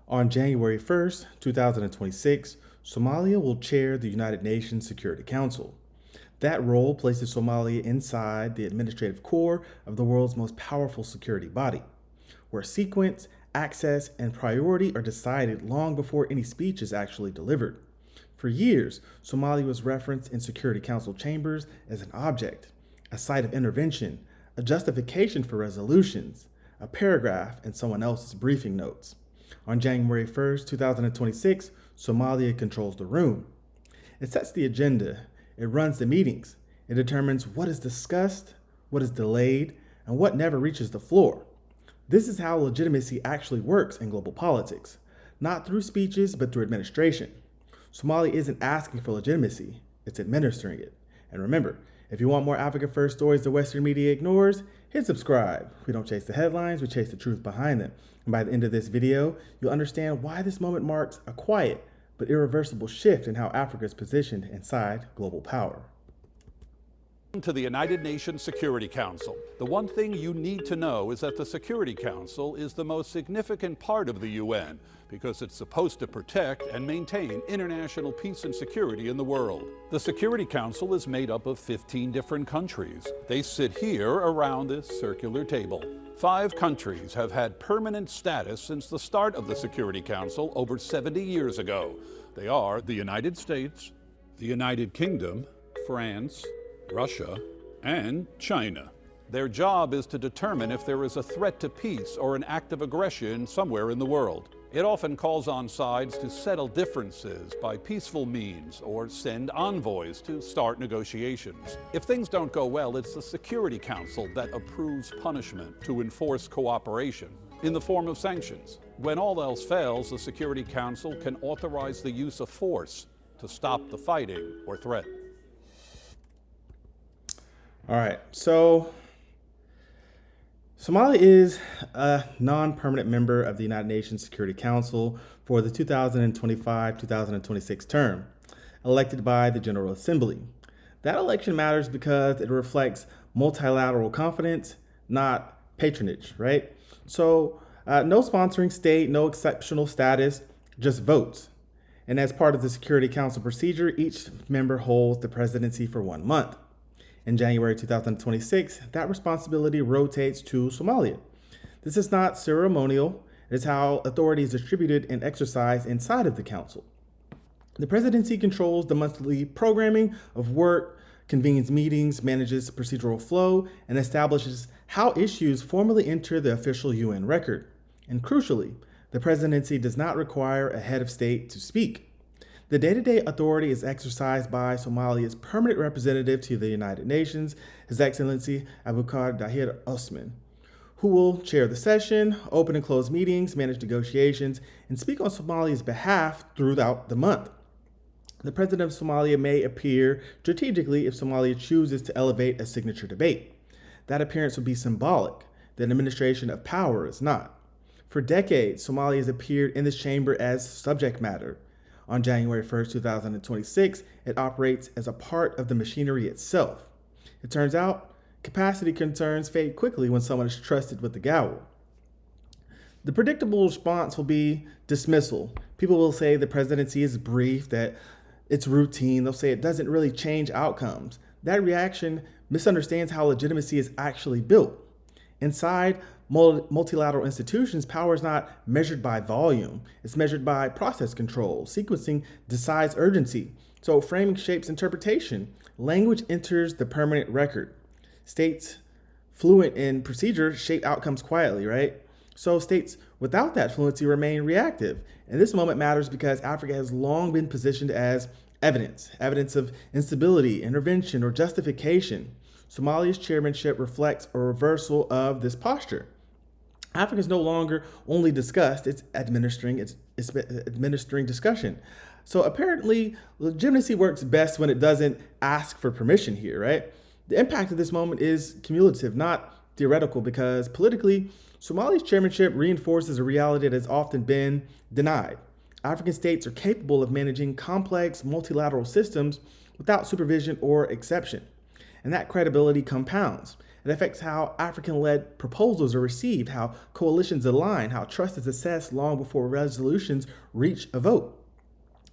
On January 1st, 2026, Somalia will chair the United Nations Security Council. That role places Somalia inside the administrative core of the world's most powerful security body, where sequence, access, and priority are decided long before any speech is actually delivered. For years, Somalia was referenced in Security Council chambers as an object, a site of intervention, a justification for resolutions, a paragraph in someone else's briefing notes. On January 1st, 2026, Somalia controls the room. It sets the agenda, it runs the meetings, it determines what is discussed, what is delayed, and what never reaches the floor. This is how legitimacy actually works in global politics, not through speeches, but through administration. Somalia isn't asking for legitimacy, it's administering it. And remember, if you want more Africa First stories the Western media ignores, hit subscribe. We don't chase the headlines, we chase the truth behind them. And by the end of this video, you'll understand why this moment marks a quiet but irreversible shift in how Africa is positioned inside global power. To the United Nations Security Council. The one thing you need to know is that the Security Council is the most significant part of the UN because it's supposed to protect and maintain international peace and security in the world. The Security Council is made up of 15 different countries. They sit here around this circular table. 5 countries have had permanent status since the start of the Security Council over 70 years ago. They are the United States, the United Kingdom, France, Russia, and China. Their job is to determine if there is a threat to peace or an act of aggression somewhere in the world. It often calls on sides to settle differences by peaceful means or send envoys to start negotiations. If things don't go well, it's the Security Council that approves punishment to enforce cooperation in the form of sanctions. When all else fails, the Security Council can authorize the use of force to stop the fighting or threat. All right, so Somalia is a non-permanent member of the United Nations Security Council for the 2025-2026 term, elected by the General Assembly. That election matters because it reflects multilateral confidence, not patronage, right? So no sponsoring state, no exceptional status, just votes. And as part of the Security Council procedure, each member holds the presidency for 1 month. In January 2026, that responsibility rotates to Somalia. This is not ceremonial, it is how authority is distributed and exercised inside of the council. The presidency controls the monthly programming of work, convenes meetings, manages procedural flow, and establishes how issues formally enter the official UN record. And crucially, the presidency does not require a head of state to speak. The day-to-day authority is exercised by Somalia's permanent representative to the United Nations, His Excellency Abubakar Dahir Osman, who will chair the session, open and close meetings, manage negotiations, and speak on Somalia's behalf throughout the month. The president of Somalia may appear strategically if Somalia chooses to elevate a signature debate. That appearance would be symbolic. The administration of power is not. For decades, Somalia has appeared in this chamber as subject matter. On January 1st, 2026, it operates as a part of the machinery itself. It turns out, capacity concerns fade quickly when someone is trusted with the gavel. The predictable response will be dismissal. People will say the presidency is brief, that it's routine. They'll say it doesn't really change outcomes. That reaction misunderstands how legitimacy is actually built. Inside multilateral institutions, power is not measured by volume. It's measured by process control. Sequencing decides urgency. So framing shapes interpretation. Language enters the permanent record. States fluent in procedure shape outcomes quietly, right? So states without that fluency remain reactive. And this moment matters because Africa has long been positioned as evidence of instability, intervention, or justification. Somalia's chairmanship reflects a reversal of this posture. Africa is no longer only discussed, it's administering discussion. So apparently, legitimacy works best when it doesn't ask for permission here, right? The impact of this moment is cumulative, not theoretical, because politically, Somalia's chairmanship reinforces a reality that has often been denied. African states are capable of managing complex multilateral systems without supervision or exception. And that credibility compounds. It affects how African-led proposals are received, how coalitions align, how trust is assessed long before resolutions reach a vote.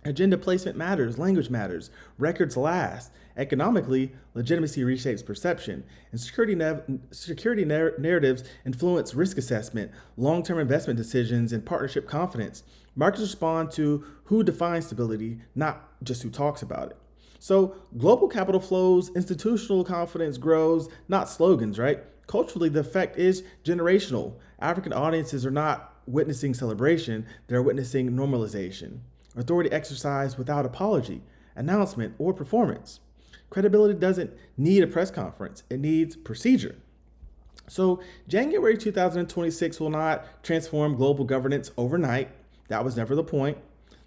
Agenda placement matters, language matters, records last. Economically, legitimacy reshapes perception, and security narratives influence risk assessment, long-term investment decisions, and partnership confidence. Markets respond to who defines stability, not just who talks about it. So global capital flows, institutional confidence grows, not slogans, right? Culturally, the effect is generational. African audiences are not witnessing celebration, they're witnessing normalization. Authority exercised without apology, announcement, or performance. Credibility doesn't need a press conference, it needs procedure. So January 2026 will not transform global governance overnight. That was never the point.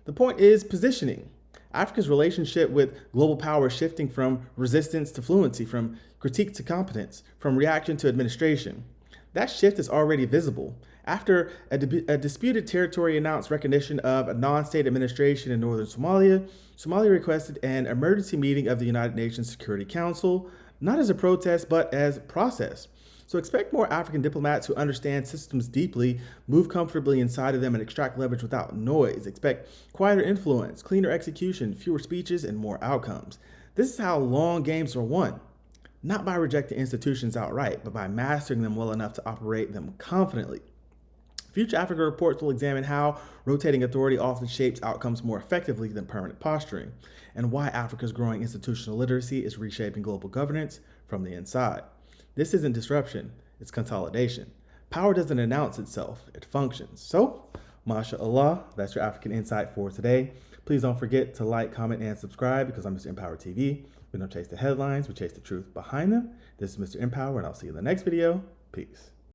The point is positioning. Africa's relationship with global power is shifting from resistance to fluency, from critique to competence, from reaction to administration. That shift is already visible. After a disputed territory announced recognition of a non-state administration in northern Somalia, Somalia requested an emergency meeting of the United Nations Security Council, not as a protest, but as process. So expect more African diplomats who understand systems deeply, move comfortably inside of them, and extract leverage without noise. Expect quieter influence, cleaner execution, fewer speeches, and more outcomes. This is how long games are won. Not by rejecting institutions outright, but by mastering them well enough to operate them confidently. Future Africa reports will examine how rotating authority often shapes outcomes more effectively than permanent posturing, and why Africa's growing institutional literacy is reshaping global governance from the inside. This isn't disruption, it's consolidation. Power doesn't announce itself, it functions. So, mashallah, that's your African Insight for today. Please don't forget to like, comment, and subscribe because I'm Mr. EmpowerTV. We don't chase the headlines, we chase the truth behind them. This is Mr. Empower, and I'll see you in the next video. Peace.